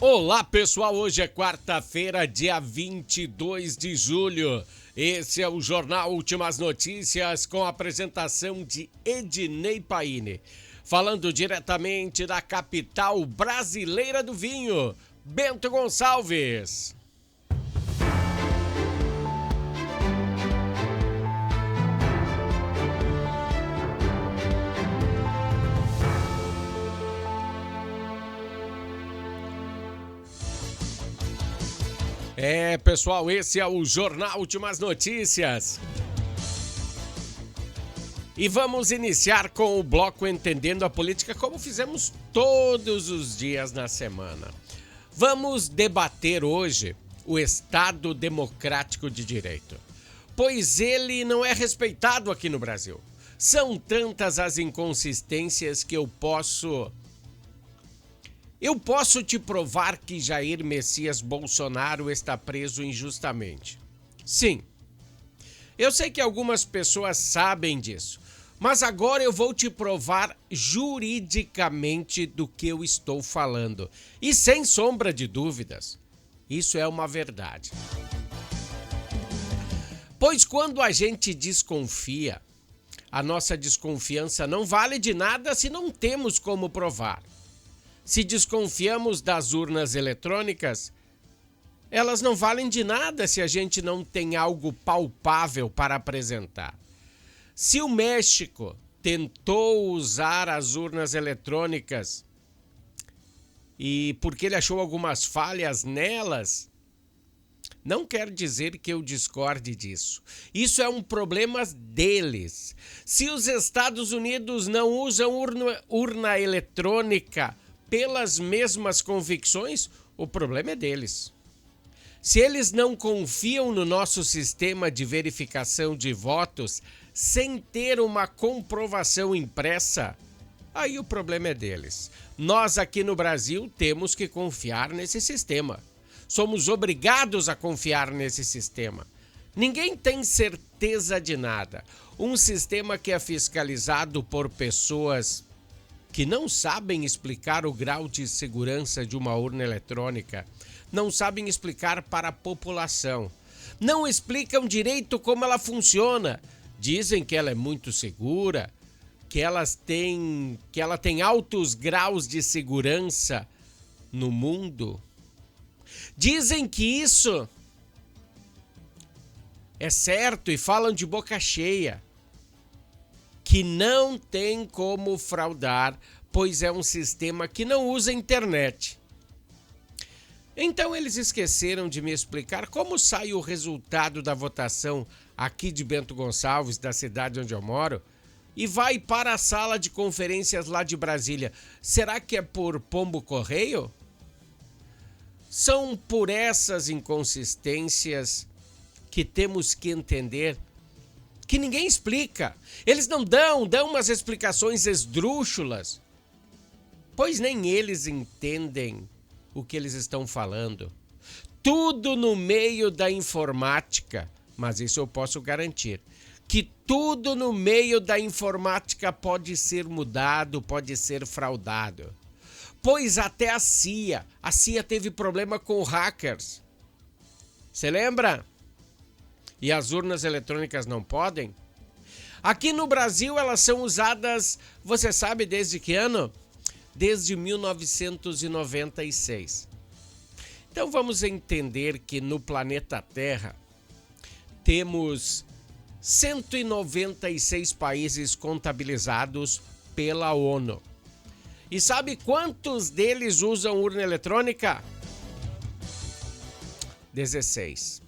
Olá pessoal, hoje é quarta-feira, dia 22 de julho. Esse é o Jornal Últimas Notícias com a apresentação de Ednei Paine. Falando diretamente da capital brasileira do vinho, Bento Gonçalves. Pessoal, esse é o Jornal Últimas Notícias. E vamos iniciar com o bloco Entendendo a Política, como fizemos todos os dias na semana. Vamos debater hoje o Estado Democrático de Direito, pois ele não é respeitado aqui no Brasil. São tantas as inconsistências que eu posso te provar que Jair Messias Bolsonaro está preso injustamente. Sim, eu sei que algumas pessoas sabem disso, mas agora eu vou te provar juridicamente do que eu estou falando. E sem sombra de dúvidas, isso é uma verdade. Pois quando a gente desconfia, a nossa desconfiança não vale de nada se não temos como provar. Se desconfiamos das urnas eletrônicas, elas não valem de nada se a gente não tem algo palpável para apresentar. Se o México tentou usar as urnas eletrônicas e porque ele achou algumas falhas nelas, não quer dizer que eu discorde disso. Isso é um problema deles. Se os Estados Unidos não usam urna eletrônica pelas mesmas convicções, o problema é deles. Se eles não confiam no nosso sistema de verificação de votos sem ter uma comprovação impressa, aí o problema é deles. Nós aqui no Brasil temos que confiar nesse sistema. Somos obrigados a confiar nesse sistema. Ninguém tem certeza de nada. Um sistema que é fiscalizado por pessoas que não sabem explicar o grau de segurança de uma urna eletrônica, não sabem explicar para a população, não explicam direito como ela funciona, dizem que ela é muito segura, que ela tem altos graus de segurança no mundo. Dizem que isso é certo e falam de boca cheia, que não tem como fraudar, pois é um sistema que não usa internet. Então eles esqueceram de me explicar como sai o resultado da votação aqui de Bento Gonçalves, da cidade onde eu moro, e vai para a sala de conferências lá de Brasília. Será que é por pombo correio? São por essas inconsistências que temos que entender que ninguém explica. Eles não dão umas explicações esdrúxulas, pois nem eles entendem o que eles estão falando. Tudo no meio da informática, mas isso eu posso garantir, que tudo no meio da informática pode ser mudado, pode ser fraudado. Pois até a CIA teve problema com hackers. Você lembra? E as urnas eletrônicas não podem? Aqui no Brasil elas são usadas, você sabe desde que ano? Desde 1996. Então vamos entender que no planeta Terra temos 196 países contabilizados pela ONU. E sabe quantos deles usam urna eletrônica? 16.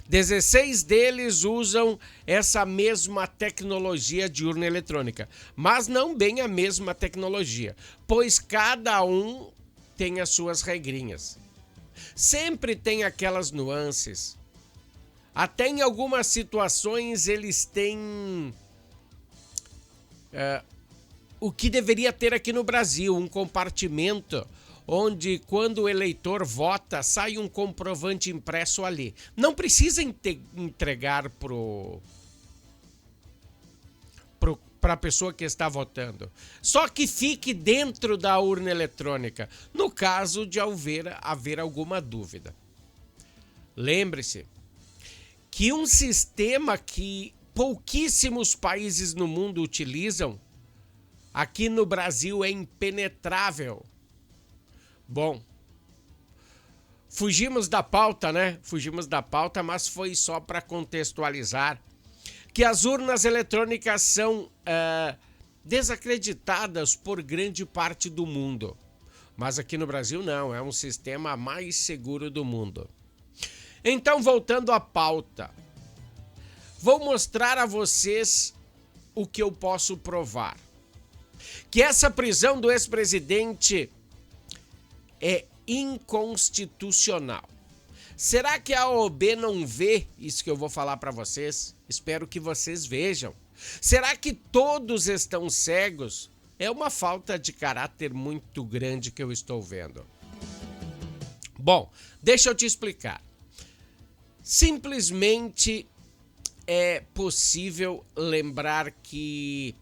16 deles usam essa mesma tecnologia de urna eletrônica, mas não bem a mesma tecnologia, pois cada um tem as suas regrinhas. Sempre tem aquelas nuances. Até em algumas situações eles têm o que deveria ter aqui no Brasil, um compartimento onde quando o eleitor vota, sai um comprovante impresso ali. Não precisa entregar para para a pessoa que está votando. Só que fique dentro da urna eletrônica, no caso de haver alguma dúvida. Lembre-se que um sistema que pouquíssimos países no mundo utilizam, aqui no Brasil é impenetrável. Bom, fugimos da pauta, né? Fugimos da pauta, mas foi só para contextualizar que as urnas eletrônicas são desacreditadas por grande parte do mundo. Mas aqui no Brasil não, é um sistema mais seguro do mundo. Então, voltando à pauta, vou mostrar a vocês o que eu posso provar. Que essa prisão do ex-presidente é inconstitucional. Será que a OAB não vê isso que eu vou falar para vocês? Espero que vocês vejam. Será que todos estão cegos? É uma falta de caráter muito grande que eu estou vendo. Bom, deixa eu te explicar. Simplesmente é possível lembrar que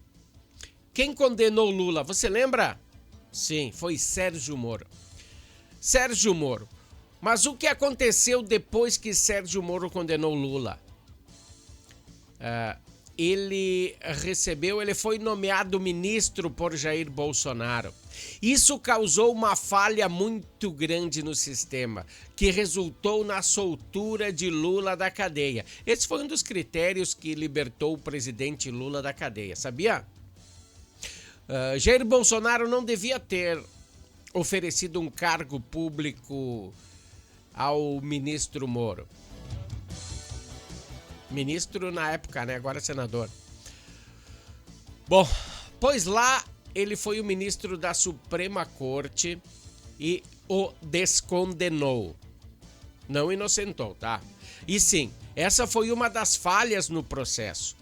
quem condenou Lula, você lembra? Sim, foi Sérgio Moro. Sérgio Moro. Mas o que aconteceu depois que Sérgio Moro condenou Lula? Ele foi nomeado ministro por Jair Bolsonaro. Isso causou uma falha muito grande no sistema, que resultou na soltura de Lula da cadeia. Esse foi um dos critérios que libertou o presidente Lula da cadeia, sabia? Jair Bolsonaro não devia ter oferecido um cargo público ao ministro Moro. Ministro na época, né? Agora senador. Bom, pois lá ele foi o ministro da Suprema Corte e o descondenou. Não inocentou, tá? E sim, essa foi uma das falhas no processo.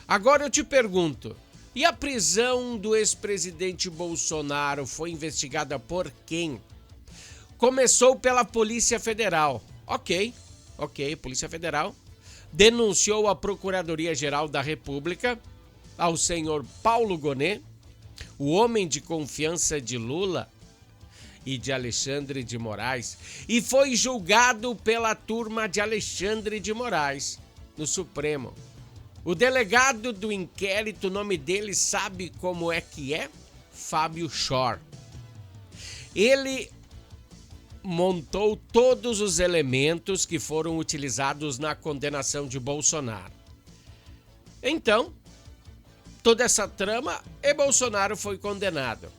Agora eu te pergunto, e a prisão do ex-presidente Bolsonaro foi investigada por quem? Começou pela Polícia Federal. Ok, Polícia Federal denunciou à Procuradoria-Geral da República, ao senhor Paulo Gonet, o homem de confiança de Lula e de Alexandre de Moraes, e foi julgado pela turma de Alexandre de Moraes, no Supremo. O delegado do inquérito, o nome dele sabe como é que é? Fábio Schor. Ele montou todos os elementos que foram utilizados na condenação de Bolsonaro. Então, toda essa trama e Bolsonaro foi condenado.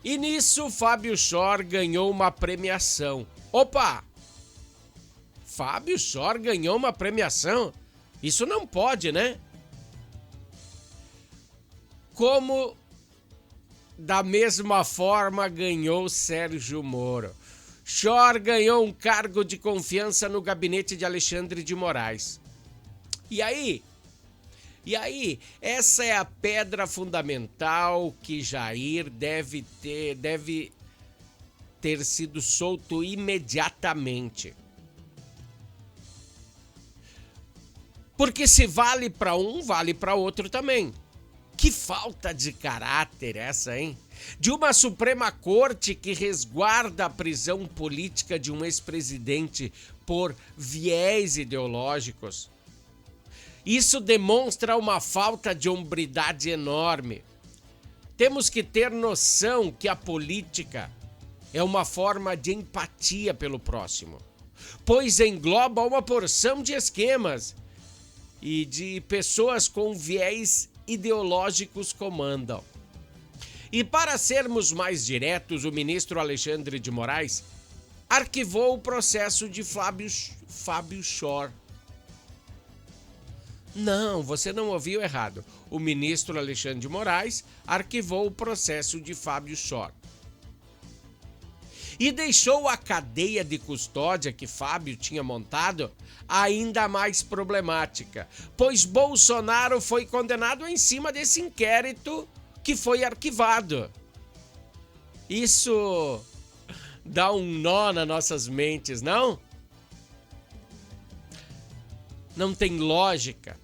E nisso, Fábio Schor ganhou uma premiação. Opa! Fábio Schor ganhou uma premiação? Isso não pode, né? Como da mesma forma ganhou Sérgio Moro. Schor ganhou um cargo de confiança no gabinete de Alexandre de Moraes. E aí, essa é a pedra fundamental que Jair deve ter sido solto imediatamente. Porque se vale para um, vale para outro também. Que falta de caráter essa, hein? De uma Suprema Corte que resguarda a prisão política de um ex-presidente por viés ideológicos. Isso demonstra uma falta de hombridade enorme. Temos que ter noção que a política é uma forma de empatia pelo próximo, pois engloba uma porção de esquemas e de pessoas com viés ideológicos comandam. E para sermos mais diretos, o ministro Alexandre de Moraes arquivou o processo de Fábio Schor. Não, você não ouviu errado. O ministro Alexandre de Moraes arquivou o processo de Fábio Schor. E deixou a cadeia de custódia que Fábio tinha montado ainda mais problemática, pois Bolsonaro foi condenado em cima desse inquérito que foi arquivado. Isso dá um nó nas nossas mentes, não? Não tem lógica.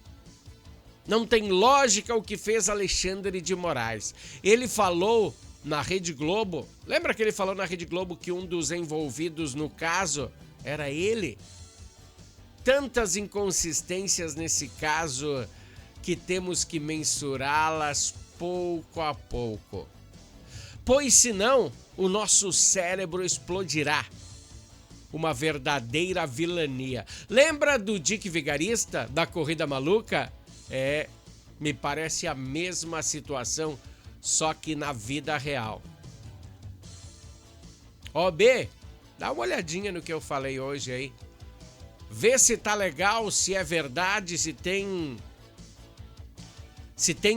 Não tem lógica o que fez Alexandre de Moraes. Ele falou na Rede Globo, lembra que ele falou na Rede Globo que um dos envolvidos no caso era ele? Tantas inconsistências nesse caso que temos que mensurá-las pouco a pouco. Pois senão, o nosso cérebro explodirá. Uma verdadeira vilania. Lembra do Dick Vigarista, da Corrida Maluca? Me parece a mesma situação, só que na vida real. B, dá uma olhadinha no que eu falei hoje aí. Vê se tá legal, se é verdade, se tem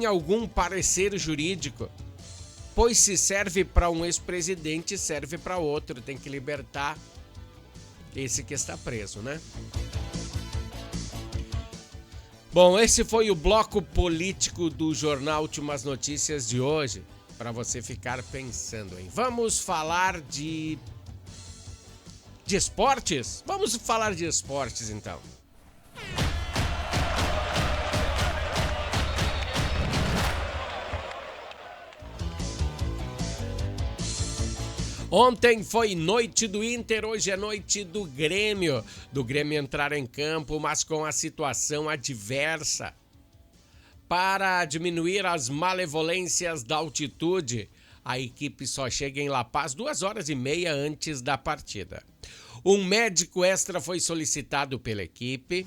algum parecer jurídico. Pois se serve para um ex-presidente, serve para outro. Tem que libertar esse que está preso, né? Bom, esse foi o bloco político do Jornal Últimas Notícias de hoje, para você ficar pensando, hein? Vamos falar de esportes? Vamos falar de esportes, então. Ontem foi noite do Inter, hoje é noite do Grêmio. Do Grêmio entrar em campo, mas com a situação adversa. Para diminuir as malevolências da altitude, a equipe só chega em La Paz 2h30 antes da partida. Um médico extra foi solicitado pela equipe.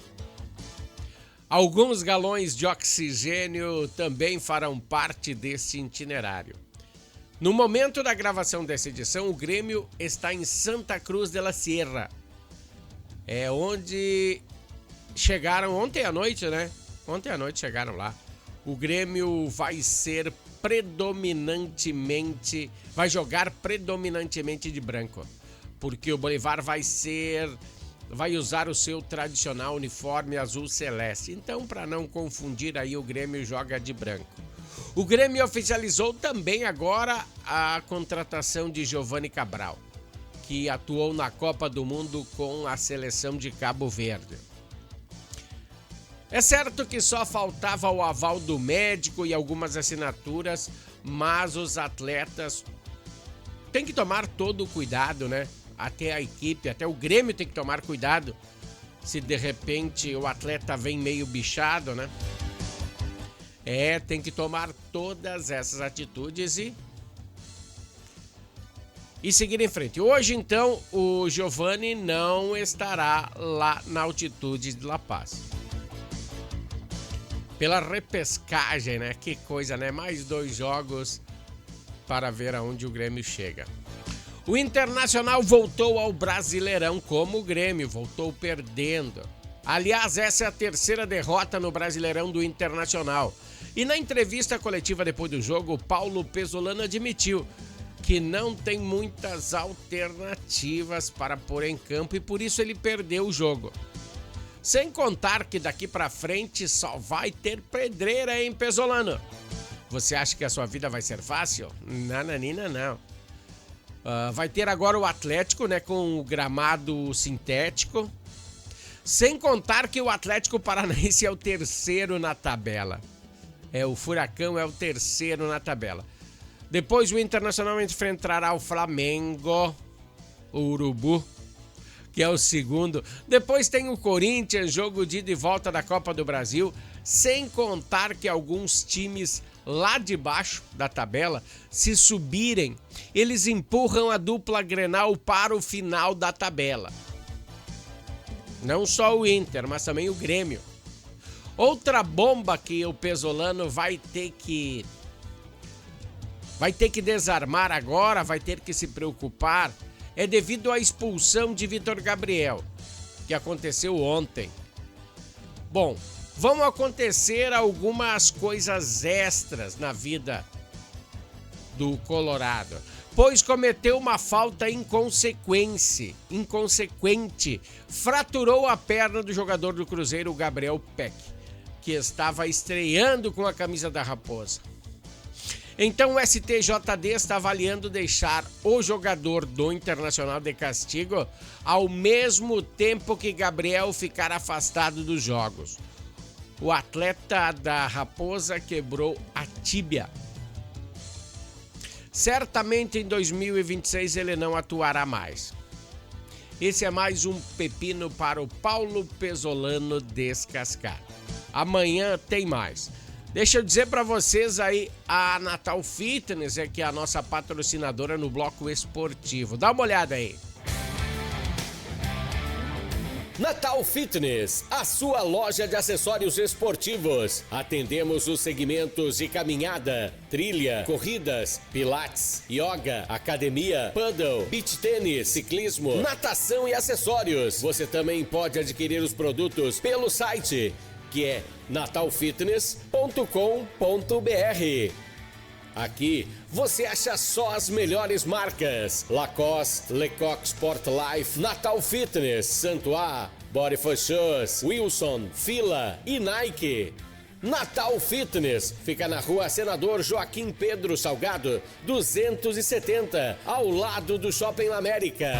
Alguns galões de oxigênio também farão parte desse itinerário. No momento da gravação dessa edição, o Grêmio está em Santa Cruz de la Sierra. É onde chegaram ontem à noite, né? Ontem à noite chegaram lá. O Grêmio vai jogar predominantemente de branco. Porque o Bolívar vai usar o seu tradicional uniforme azul celeste. Então, para não confundir aí, o Grêmio joga de branco. O Grêmio oficializou também agora a contratação de Giovani Cabral, que atuou na Copa do Mundo com a seleção de Cabo Verde. É certo que só faltava o aval do médico e algumas assinaturas, mas os atletas têm que tomar todo o cuidado, né? Até a equipe, até o Grêmio tem que tomar cuidado se de repente o atleta vem meio bichado, né? Tem que tomar todas essas atitudes e seguir em frente. Hoje, então, o Giovani não estará lá na altitude de La Paz. Pela repescagem, né? Que coisa, né? Mais 2 jogos para ver aonde o Grêmio chega. O Internacional voltou ao Brasileirão como o Grêmio, voltou perdendo. Aliás, essa é a 3ª derrota no Brasileirão do Internacional. E na entrevista coletiva depois do jogo, o Paulo Pesolano admitiu que não tem muitas alternativas para pôr em campo e por isso ele perdeu o jogo. Sem contar que daqui para frente só vai ter pedreira, hein, Pesolano? Você acha que a sua vida vai ser fácil? Nananina, não. Vai ter agora o Atlético, né, com o gramado sintético. Sem contar que o Atlético Paranaense é o 3º na tabela. O Furacão é o 3º na tabela. Depois o Internacional enfrentará o Flamengo, o Urubu, que é o 2º. Depois tem o Corinthians, jogo de ida e volta da Copa do Brasil. Sem contar que alguns times lá de baixo da tabela, se subirem, eles empurram a dupla Grenal para o final da tabela. Não só o Inter, mas também o Grêmio. Outra bomba que o Pesolano vai ter que desarmar agora, vai ter que se preocupar, é devido à expulsão de Vitor Gabriel, que aconteceu ontem. Bom, vão acontecer algumas coisas extras na vida do Colorado, pois cometeu uma falta inconsequente, fraturou a perna do jogador do Cruzeiro, Gabriel Peck, que estava estreando com a camisa da Raposa. Então o STJD está avaliando deixar o jogador do Internacional de castigo ao mesmo tempo que Gabriel ficar afastado dos jogos. O atleta da Raposa quebrou a tíbia. Certamente em 2026 ele não atuará mais. Esse é mais um pepino para o Paulo Pesolano descascar. Amanhã tem mais. Deixa eu dizer para vocês aí, a Natal Fitness é que é a nossa patrocinadora no bloco esportivo. Dá uma olhada aí. Natal Fitness, a sua loja de acessórios esportivos. Atendemos os segmentos de caminhada, trilha, corridas, pilates, yoga, academia, paddle, beach tênis, ciclismo, natação e acessórios. Você também pode adquirir os produtos pelo site, que é natalfitness.com.br. Aqui você acha só as melhores marcas: Lacoste, Lecoq Sport Life, Natal Fitness, Santois, Body for Shoes, Wilson, Fila e Nike. Natal Fitness fica na rua Senador Joaquim Pedro Salgado, 270, ao lado do Shopping América.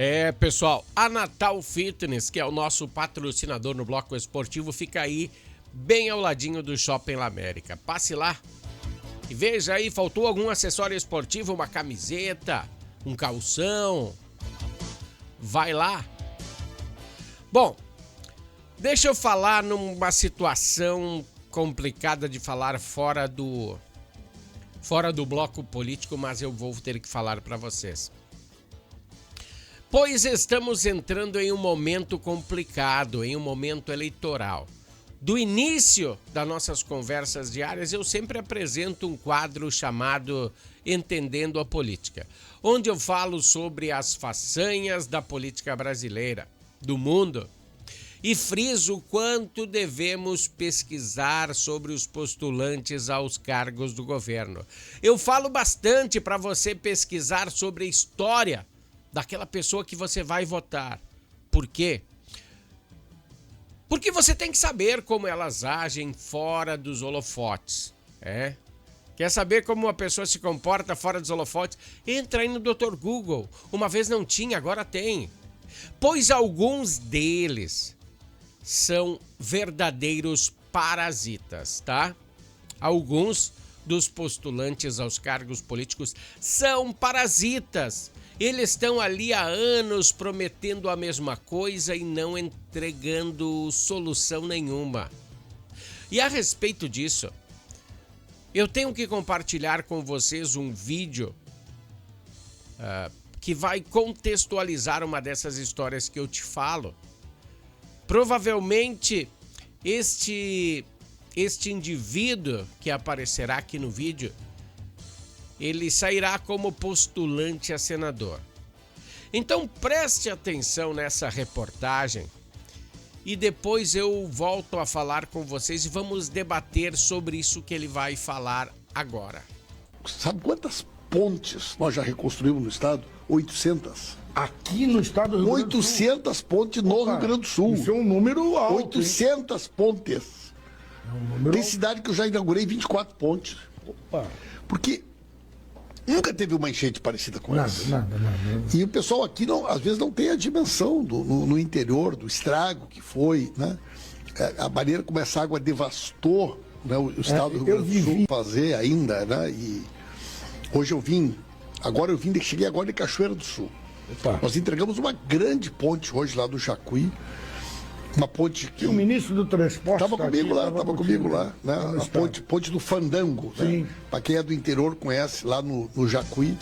É, pessoal, a Natal Fitness, que é o nosso patrocinador no bloco esportivo, fica aí bem ao ladinho do Shopping La América. Passe lá e veja aí, faltou algum acessório esportivo, uma camiseta, um calção. Vai lá. Bom, deixa eu falar numa situação complicada de falar fora do bloco político, mas eu vou ter que falar para vocês. Pois estamos entrando em um momento complicado, em um momento eleitoral. Do início das nossas conversas diárias, eu sempre apresento um quadro chamado Entendendo a Política, onde eu falo sobre as façanhas da política brasileira, do mundo, e friso o quanto devemos pesquisar sobre os postulantes aos cargos do governo. Eu falo bastante para você pesquisar sobre a história daquela pessoa que você vai votar. Por quê? Porque você tem que saber como elas agem fora dos holofotes. Quer saber como uma pessoa se comporta fora dos holofotes? Entra aí no Dr. Google. Uma vez não tinha, agora tem. Pois alguns deles são verdadeiros parasitas, tá? Alguns dos postulantes aos cargos políticos são parasitas. Eles estão ali há anos prometendo a mesma coisa e não entregando solução nenhuma. E a respeito disso, eu tenho que compartilhar com vocês um vídeo que vai contextualizar uma dessas histórias que eu te falo. Provavelmente, este indivíduo que aparecerá aqui no vídeo, ele sairá como postulante a senador. Então preste atenção nessa reportagem e depois eu volto a falar com vocês e vamos debater sobre isso que ele vai falar agora. Sabe quantas pontes nós já reconstruímos no estado? 800. Aqui no estado do Rio Grande do Sul? 800 pontes no Rio Grande do Sul. Isso é um número alto. 800 pontes. É um número Tem cidade que eu já inaugurei 24 pontes. Opa. Porque nunca teve uma enchente parecida com essa. Nada. E o pessoal aqui, às vezes, não tem a dimensão no interior, do estrago que foi, né? A maneira como essa água devastou, né, o estado do Rio Grande do Sul fazer ainda, né? E hoje cheguei agora de Cachoeira do Sul. Opa. Nós entregamos uma grande ponte hoje lá do Jacuí. Uma ponte que o ministro do Transporte estava comigo lá, né? A ponte do Fandango, sim, né? Para quem é do interior conhece, lá no Jacuí.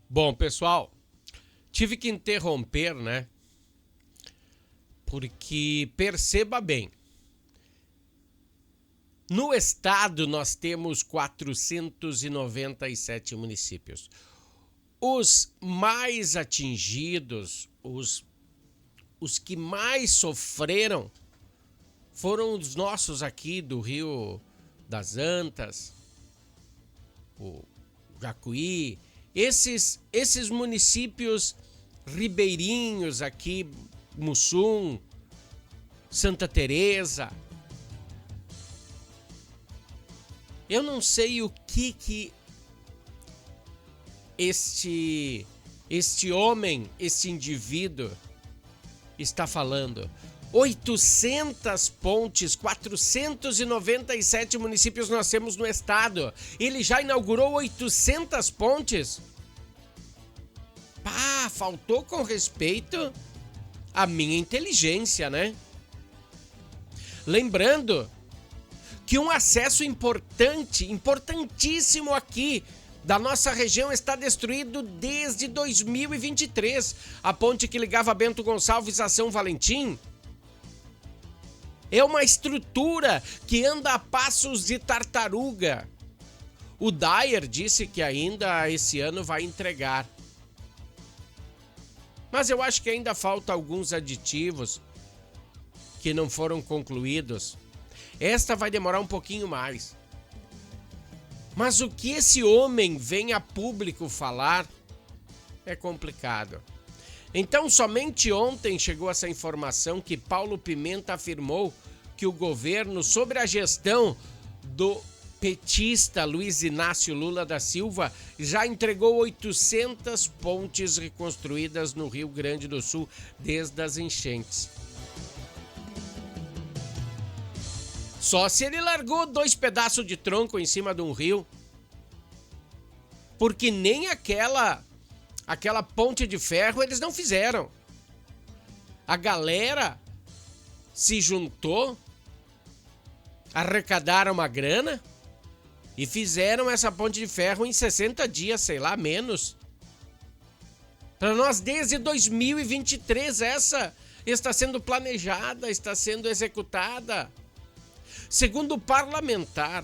Bom, pessoal, tive que interromper, né? Porque perceba bem, no estado nós temos 497 municípios. Os mais atingidos, os que mais sofreram foram os nossos aqui do Rio das Antas, o Jacuí, esses municípios ribeirinhos aqui, Mussum, Santa Teresa. Eu não sei o que este homem, este indivíduo está falando. 800 pontes, 497 municípios nós temos no estado. Ele já inaugurou 800 pontes? Pá, faltou com respeito à minha inteligência, né? Lembrando que um acesso importantíssimo aqui da nossa região está destruído desde 2023. A ponte que ligava Bento Gonçalves a São Valentim é uma estrutura que anda a passos de tartaruga. O Dyer disse que ainda esse ano vai entregar. Mas eu acho que ainda falta alguns aditivos que não foram concluídos. Esta vai demorar um pouquinho mais. Mas o que esse homem vem a público falar é complicado. Então, somente ontem chegou essa informação que Paulo Pimenta afirmou que o governo, sobre a gestão do petista Luiz Inácio Lula da Silva, já entregou 800 pontes reconstruídas no Rio Grande do Sul desde as enchentes. Só se ele largou 2 pedaços de tronco em cima de um rio. Porque nem aquela ponte de ferro eles não fizeram. A galera se juntou, arrecadaram uma grana e fizeram essa ponte de ferro em 60 dias, sei lá, menos. Para nós, desde 2023, essa está sendo planejada, está sendo executada. Segundo o parlamentar,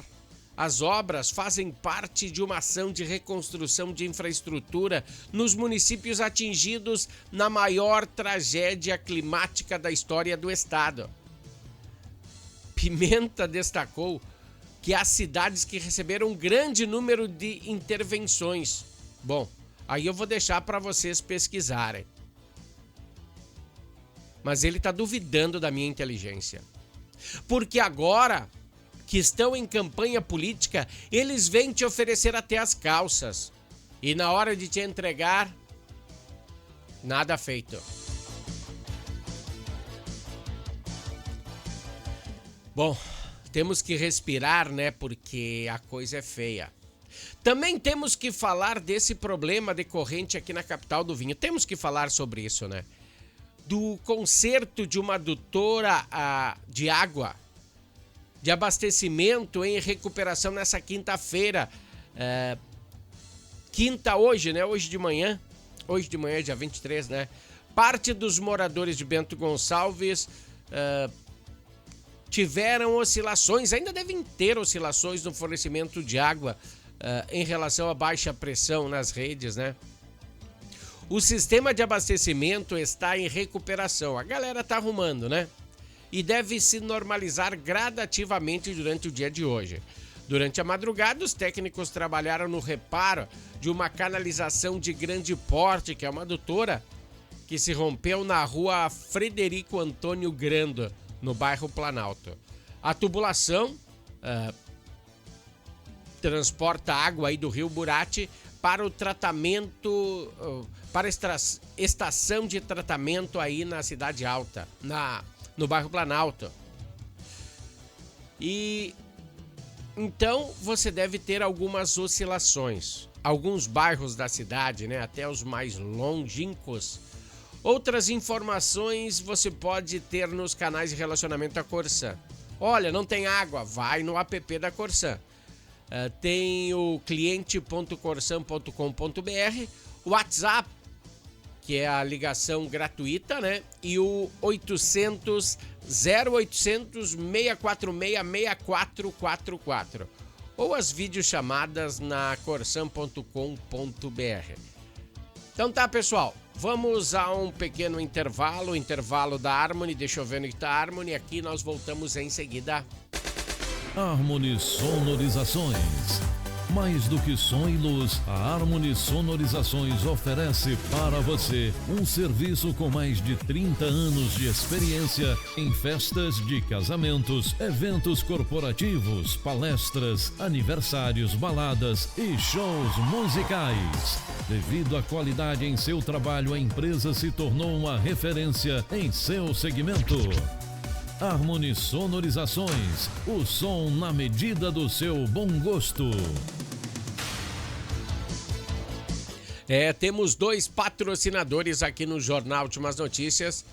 as obras fazem parte de uma ação de reconstrução de infraestrutura nos municípios atingidos na maior tragédia climática da história do estado. Pimenta destacou que há cidades que receberam um grande número de intervenções. Bom, aí eu vou deixar para vocês pesquisarem. Mas ele está duvidando da minha inteligência. Porque agora que estão em campanha política, eles vêm te oferecer até as calças. E na hora de te entregar, nada feito. Bom, temos que respirar, né? Porque a coisa é feia. Também temos que falar desse problema decorrente aqui na capital do vinho. Temos que falar sobre isso, né? Do conserto de uma adutora de água, de abastecimento em recuperação nessa quinta-feira. Quinta hoje, né? Hoje de manhã, dia 23, né? Parte dos moradores de Bento Gonçalves tiveram oscilações, ainda devem ter oscilações no fornecimento de água em relação à baixa pressão nas redes, né? O sistema de abastecimento está em recuperação. A galera tá arrumando, né? E deve se normalizar gradativamente durante o dia de hoje. Durante a madrugada, os técnicos trabalharam no reparo de uma canalização de grande porte, que é uma adutora, que se rompeu na rua Frederico Antônio Grando, no bairro Planalto. A tubulação transporta água aí do rio Burati para o tratamento, para a estação de tratamento aí na Cidade Alta, no bairro Planalto. E então você deve ter algumas oscilações. Alguns bairros da cidade, né, até os mais longínquos. Outras informações você pode ter nos canais de relacionamento da Corsã. Olha, não tem água, vai no app da Corsã. Tem o cliente.corsã.com.br, o WhatsApp, que é a ligação gratuita, né? E o 800 0646 6444, ou as videochamadas na corsã.com.br. Então tá, pessoal, vamos a um pequeno intervalo, da Harmony. Deixa eu ver onde tá a Harmony, aqui nós voltamos em seguida. Harmony Sonorizações. Mais do que som e luz, a Harmony Sonorizações oferece para você um serviço com mais de 30 anos de experiência em festas de casamentos, eventos corporativos, palestras, aniversários, baladas e shows musicais. Devido à qualidade em seu trabalho, a empresa se tornou uma referência em seu segmento. Harmony Sonorizações, o som na medida do seu bom gosto. Temos 2 patrocinadores aqui no Jornal Últimas Notícias.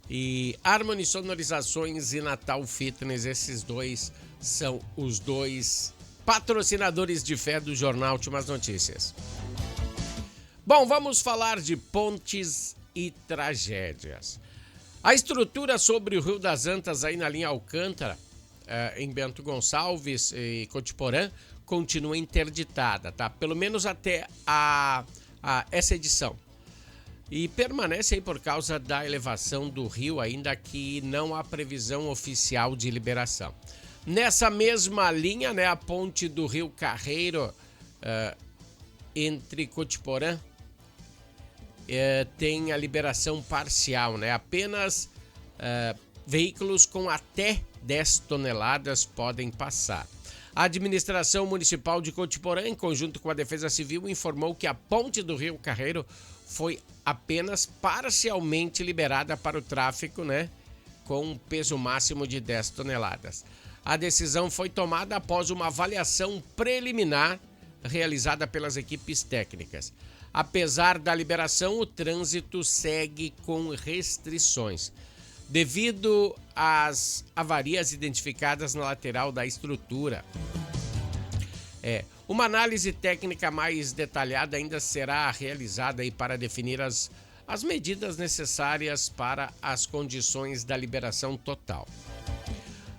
E Harmony Sonorizações e Natal Fitness, esses 2 são os 2 patrocinadores de fé do Jornal Últimas Notícias. Bom, vamos falar de pontes e tragédias. A estrutura sobre o Rio das Antas, aí na linha Alcântara, em Bento Gonçalves e Cotiporã, continua interditada, tá? Pelo menos até essa edição. E permanece aí por causa da elevação do rio, ainda que não há previsão oficial de liberação. Nessa mesma linha, né, a ponte do Rio Carreiro, entre Cotiporã, tem a liberação parcial, né? Apenas veículos com até 10 toneladas podem passar. A administração municipal de Cotiporã, em conjunto com a Defesa Civil, informou que a ponte do Rio Carreiro foi apenas parcialmente liberada para o tráfego, né? Com um peso máximo de 10 toneladas. A decisão foi tomada após uma avaliação preliminar realizada pelas equipes técnicas. Apesar da liberação, o trânsito segue com restrições, devido às avarias identificadas na lateral da estrutura. Uma análise técnica mais detalhada ainda será realizada aí para definir as medidas necessárias para as condições da liberação total.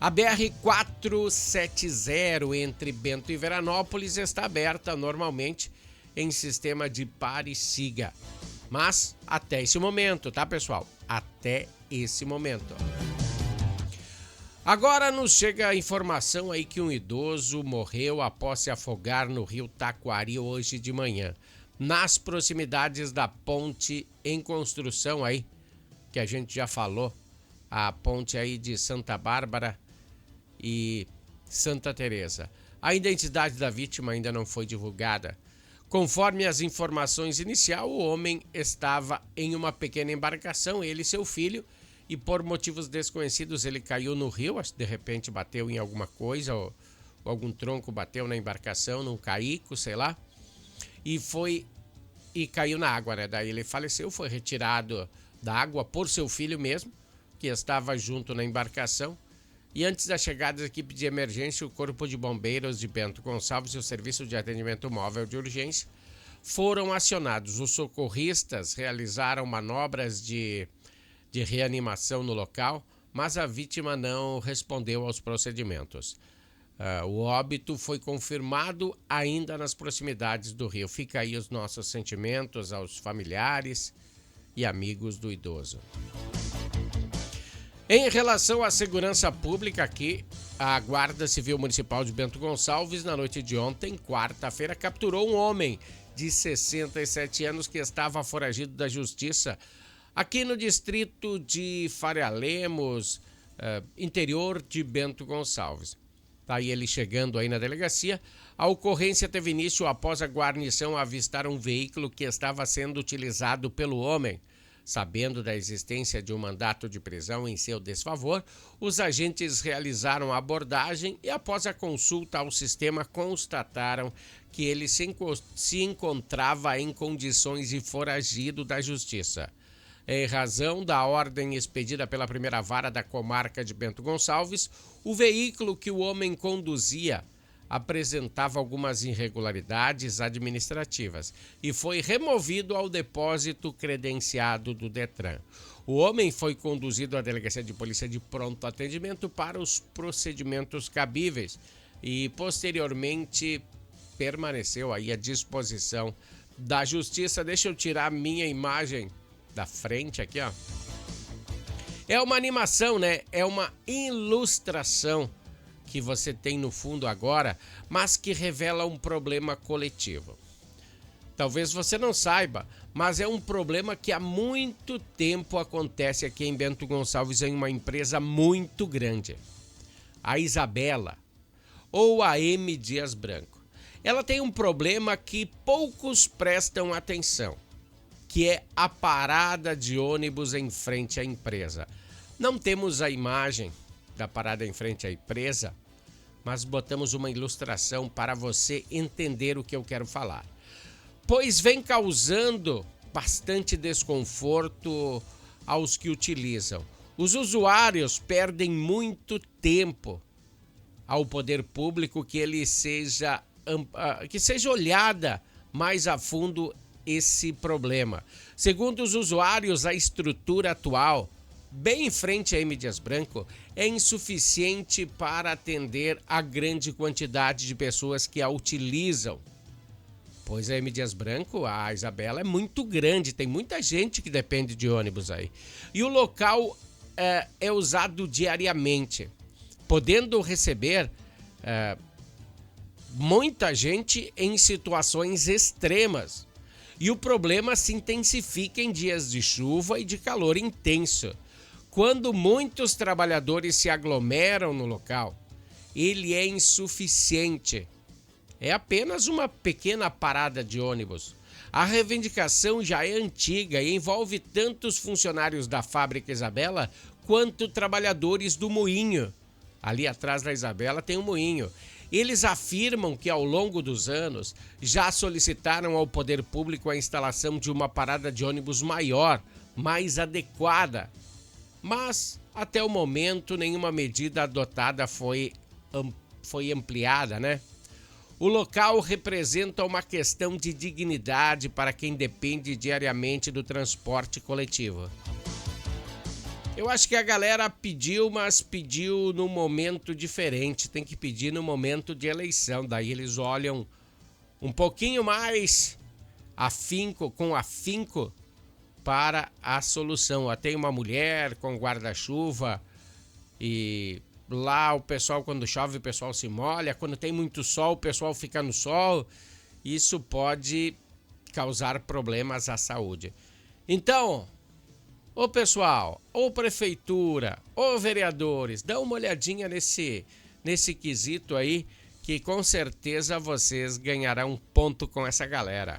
A BR-470 entre Bento e Veranópolis está aberta normalmente em sistema de pare e siga. Mas até esse momento, tá, pessoal? Até esse momento. Agora nos chega a informação aí que um idoso morreu após se afogar no rio Taquari hoje de manhã, nas proximidades da ponte em construção aí, que a gente já falou, a ponte aí de Santa Bárbara e Santa Teresa. A identidade da vítima ainda não foi divulgada. Conforme as informações iniciais, o homem estava em uma pequena embarcação, ele e seu filho, e por motivos desconhecidos ele caiu no rio, de repente bateu em alguma coisa, ou algum tronco bateu na embarcação, num caico, sei lá, e caiu na água, né? Daí ele faleceu, foi retirado da água por seu filho mesmo, que estava junto na embarcação. E antes da chegada da equipe de emergência, o Corpo de Bombeiros de Bento Gonçalves e o Serviço de Atendimento Móvel de Urgência foram acionados. Os socorristas realizaram manobras de reanimação no local, mas a vítima não respondeu aos procedimentos. O óbito foi confirmado ainda nas proximidades do rio. Fica aí os nossos sentimentos aos familiares e amigos do idoso. Em relação à segurança pública aqui, a Guarda Civil Municipal de Bento Gonçalves, na noite de ontem, quarta-feira, capturou um homem de 67 anos que estava foragido da justiça aqui no distrito de Faria Lemos, interior de Bento Gonçalves. Tá aí ele chegando aí na delegacia. A ocorrência teve início após a guarnição avistar um veículo que estava sendo utilizado pelo homem. Sabendo da existência de um mandato de prisão em seu desfavor, os agentes realizaram a abordagem e, após a consulta ao sistema, constataram que ele se encontrava em condições de foragido da justiça. Em razão da ordem expedida pela primeira vara da comarca de Bento Gonçalves, o veículo que o homem conduzia apresentava algumas irregularidades administrativas e foi removido ao depósito credenciado do Detran. O homem foi conduzido à Delegacia de Polícia de Pronto Atendimento para os procedimentos cabíveis e, posteriormente, permaneceu aí à disposição da Justiça. Deixa eu tirar a minha imagem da frente aqui, ó. É uma animação, né? É uma ilustração que você tem no fundo agora, mas que revela um problema coletivo. Talvez você não saiba, mas é um problema que há muito tempo acontece aqui em Bento Gonçalves em uma empresa muito grande. A Isabela, ou a M. Dias Branco. Ela tem um problema que poucos prestam atenção, que é a parada de ônibus em frente à empresa. Não temos a imagem da parada em frente à empresa, mas botamos uma ilustração para você entender o que eu quero falar. Pois vem causando bastante desconforto aos que utilizam. Os usuários perdem muito tempo ao poder público que seja olhada mais a fundo esse problema. Segundo os usuários, a estrutura atual, bem em frente à M. Dias Branco, é insuficiente para atender a grande quantidade de pessoas que a utilizam. Pois a M. Dias Branco, a Isabela, é muito grande, tem muita gente que depende de ônibus aí. E o local é usado diariamente, podendo receber muita gente em situações extremas. E o problema se intensifica em dias de chuva e de calor intenso. Quando muitos trabalhadores se aglomeram no local, ele é insuficiente. É apenas uma pequena parada de ônibus. A reivindicação já é antiga e envolve tanto os funcionários da fábrica Isabela quanto trabalhadores do moinho. Ali atrás da Isabela tem um moinho. Eles afirmam que ao longo dos anos já solicitaram ao poder público a instalação de uma parada de ônibus maior, mais adequada. Mas, até o momento, nenhuma medida adotada foi ampliada, né? O local representa uma questão de dignidade para quem depende diariamente do transporte coletivo. Eu acho que a galera pediu, mas pediu num momento diferente. Tem que pedir no momento de eleição. Daí eles olham um pouquinho mais com afinco para a solução. Tem uma mulher com guarda-chuva e lá o pessoal, quando chove, o pessoal se molha. Quando tem muito sol, o pessoal fica no sol. Isso pode causar problemas à saúde. Então, ô pessoal, ô prefeitura, ô vereadores, dá uma olhadinha nesse quesito aí, que com certeza vocês ganharão ponto com essa galera.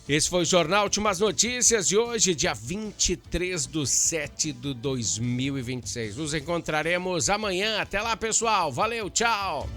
Esse foi o Jornal Últimas Notícias de hoje, dia 23/7/2026. Nos encontraremos amanhã. Até lá, pessoal. Valeu, tchau.